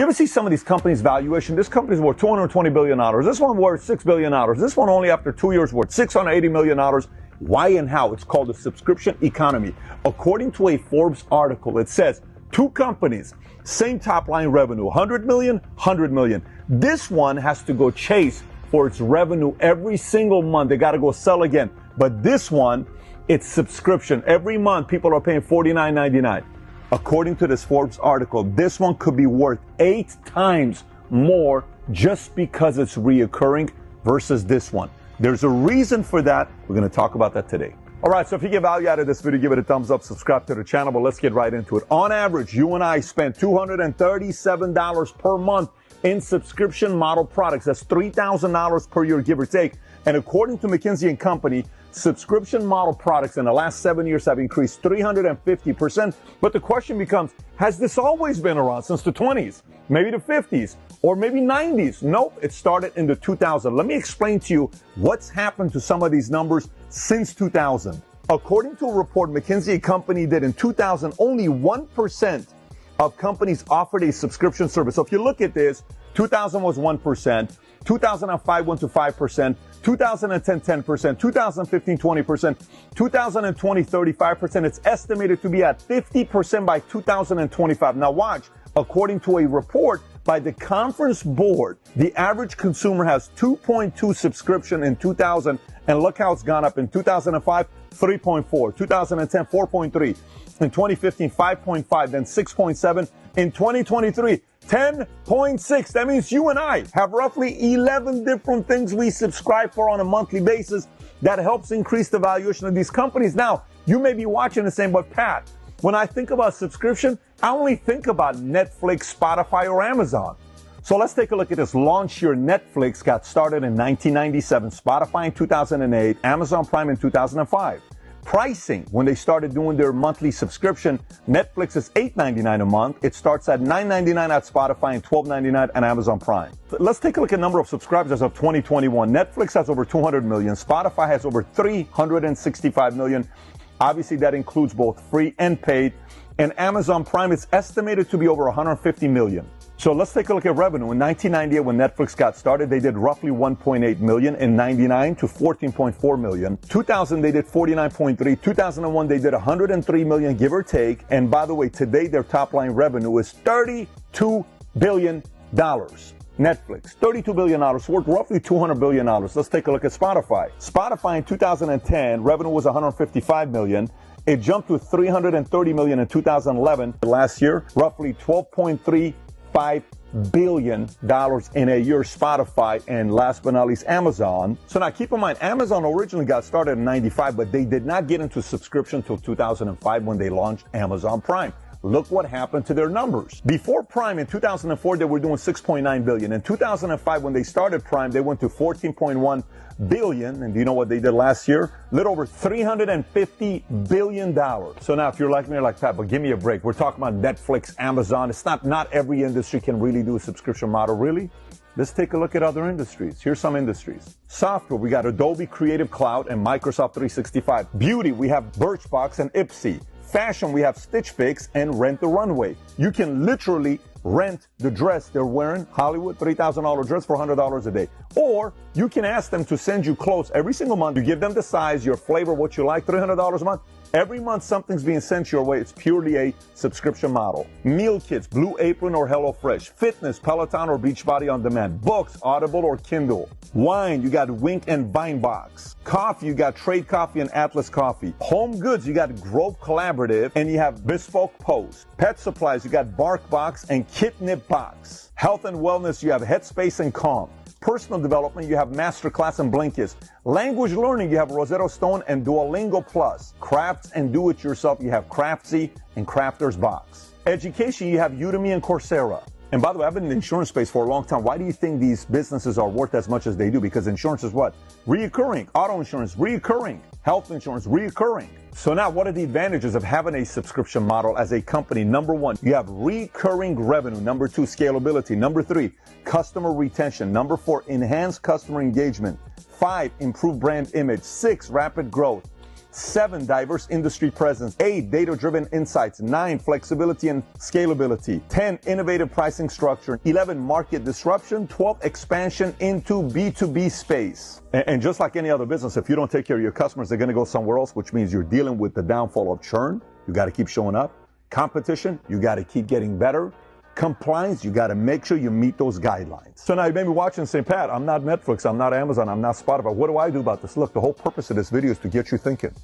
You ever see some of these companies' valuation? This company's worth $220 billion. This one worth $6 billion. This one only after 2 years worth $680 million. Why and how? It's called the subscription economy. According to a Forbes article, it says two companies, same top line revenue, 100 million, 100 million. This one has to go chase for its revenue every single month. They got to go sell again. But this one, it's subscription. Every month, people are paying $49.99. According to this Forbes article, this one could be worth 8 times more just because it's reoccurring versus this one. There's a reason for that. We're going to talk about that today. All right, so if you get value out of this video, give it a thumbs up, subscribe to the channel, but let's get right into it. On average, you and I spend $237 per month in subscription model products. That's $3,000 per year, give or take. And according to McKinsey & Company, subscription model products in the last 7 years have increased 350%. But the question becomes, has this always been around since the 20s, maybe the 50s, or maybe 90s? Nope, it started in the 2000s. Let me explain to you what's happened to some of these numbers since 2000. According to a report McKinsey & Company did in 2000, only 1% of companies offered a subscription service. So if you look at this, 2000 was 1%, 2005 went to 5%, 2010, 10%, 2015, 20%, 2020, 35%. It's estimated to be at 50% by 2025. Now watch, according to a report by the Conference Board, the average consumer has 2.2 subscription in 2000, and look how it's gone up. In 2005, 3.4, 2010, 4.3, in 2015, 5.5, then 6.7, in 2023, 10.6. That means you and I have roughly 11 different things we subscribe for on a monthly basis that helps increase the valuation of these companies. Now, you may be watching and saying, but Pat, when I think about subscription, I only think about Netflix, Spotify, or Amazon. So let's take a look at this. Launch Your Netflix got started in 1997, Spotify in 2008, Amazon Prime in 2005. Pricing, when they started doing their monthly subscription, Netflix is $8.99 a month. It starts at $9.99 at Spotify and $12.99 at Amazon Prime. Let's take a look at number of subscribers as of 2021. Netflix has over 200 million. Spotify has over 365 million. Obviously, that includes both free and paid. And Amazon Prime is estimated to be over 150 million. So let's take a look at revenue. In 1998, when Netflix got started, they did roughly 1.8 million. In 99 to 14.4 million. 2000, they did 49.3. 2001, they did 103 million, give or take. And by the way, today their top line revenue is $32 billion. Netflix, $32 billion, worth roughly $200 billion. Let's take a look at Spotify. Spotify in 2010, revenue was 155 million. It jumped to 330 million in 2011. Last year, roughly $12.35 billion in a year. Spotify, and last but not least, Amazon. So now keep in mind, Amazon originally got started in 95, but they did not get into subscription until 2005 when they launched Amazon Prime. Look what happened to their numbers. Before Prime in 2004, they were doing 6.9 billion. In 2005, when they started Prime, they went to 14.1 billion. And do you know what they did last year? A little over $350 billion. So now if you're like me, you're like, Pat, but give me a break. We're talking about Netflix, Amazon. It's not every industry can really do a subscription model, really. Let's take a look at other industries. Here's some industries. Software, we got Adobe Creative Cloud and Microsoft 365. Beauty, we have Birchbox and Ipsy. Fashion, we have Stitch Fix and Rent the Runway. You can literally rent the dress they're wearing, Hollywood, $3,000 dress for $100 a day. Or you can ask them to send you clothes every single month. You give them the size, your flavor, what you like, $300 a month. Every month something's being sent your way. It's purely a subscription model. Meal kits, Blue Apron or HelloFresh. Fitness, Peloton or Beachbody On Demand. Books, Audible or Kindle. Wine, you got Wink and Vinebox. Coffee, you got Trade Coffee and Atlas Coffee. Home goods, you got Grove Collaborative and you have Bespoke Post. Pet supplies, you got BarkBox and Kitnip Box. Health and wellness, you have Headspace and Calm. Personal development, you have Masterclass and Blinkist. Language learning, you have Rosetta Stone and Duolingo Plus. Crafts and do-it-yourself, you have Craftsy and Crafter's Box. Education, you have Udemy and Coursera. And by the way, I've been in the insurance space for a long time. Why do you think these businesses are worth as much as they do? Because insurance is what? Reoccurring. Auto insurance, reoccurring. Health insurance, reoccurring. So now what are the advantages of having a subscription model as a company? Number one, you have recurring revenue. Number two, scalability. Number three, customer retention. Number four, enhanced customer engagement. 5, improved brand image. 6, rapid growth. 7, diverse industry presence. 8, data-driven insights. 9, flexibility and scalability. 10, innovative pricing structure. 11, market disruption. 12, expansion into B2B space. And just like any other business, if you don't take care of your customers, they're going to go somewhere else, which means you're dealing with the downfall of churn. You got to keep showing up. Competition, you got to keep getting better. Compliance, you got to make sure you meet those guidelines. So now you may be watching and saying, Pat, I'm not Netflix, I'm not Amazon, I'm not Spotify. What do I do about this? Look, the whole purpose of this video is to get you thinking.